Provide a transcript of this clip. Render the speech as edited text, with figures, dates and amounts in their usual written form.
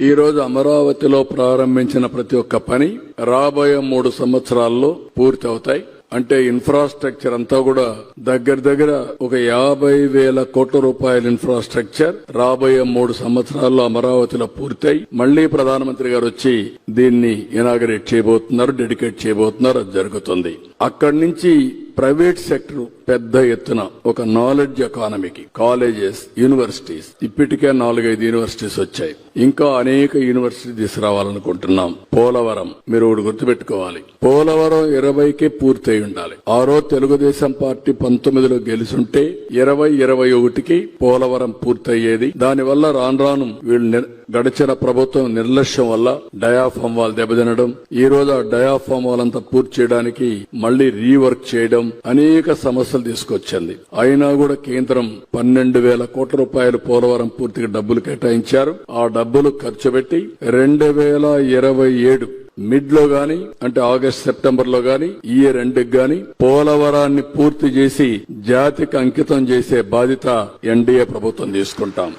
ఈ రోజు అమరావతిలో ప్రారంభించిన ప్రతి ఒక్క పని రాబోయే 3 సంవత్సరాల్లో పూర్తి అవుతాయి. అంటే ఇన్ఫ్రాస్ట్రక్చర్ అంతా కూడా దగ్గర ఒక 50,000 కోట్ల రూపాయల ఇన్ఫ్రాస్ట్రక్చర్ రాబోయే 3 సంవత్సరాల్లో అమరావతిలో పూర్తయి మళ్లీ ప్రధానమంత్రి గారు వచ్చి దీన్ని ఇనాగరేట్ చేయబోతున్నారు, డెడికేట్ చేయబోతున్నారు. అది జరుగుతుంది. అక్కడి నుంచి ప్రైవేట్ సెక్టర్ పెద్ద ఎత్తున ఒక నాలెడ్జ్ ఎకానమీకి కాలేజెస్, యూనివర్సిటీస్, ఇప్పటికే 4-5 యూనివర్సిటీస్ వచ్చాయి. ఇంకా అనేక యూనివర్సిటీ తీసుకురావాలనుకుంటున్నాం. పోలవరం మీరు ఒకటి గుర్తుపెట్టుకోవాలి. పోలవరం 20కే పూర్తయి ఉండాలి. ఆ రోజు తెలుగుదేశం పార్టీ 19లో గెలుచుంటే 2021కి పోలవరం పూర్తయ్యేది. దానివల్ల రాను వీళ్ళు గడిచిన ప్రభుత్వం నిర్లక్ష్యం వల్ల డయాఫామ్ వాల్ దెబ్బతినడం, ఈ రోజు ఆ డయాఫామ్ వాల్ అంతా పూర్తి చేయడానికి మళ్లీ రీవర్క్ చేయడం, అనేక సమస్యలు తీసుకొచ్చింది. అయినా కూడా కేంద్రం 12,000 కోట్ల రూపాయలు పోలవరం పూర్తిగా డబ్బులు కేటాయించారు. ఆ డబ్బులు ఖర్చు పెట్టి 2027 మిడ్ లో గాని, అంటే ఆగస్ట్ సెప్టెంబర్ లో గాని, ఈ ఇయర్ ఎండ్కి గాని పోలవరాన్ని పూర్తి చేసి జాతికి అంకితం చేసే బాధ్యత ఎన్డీఏ ప్రభుత్వం తీసుకుంటాం.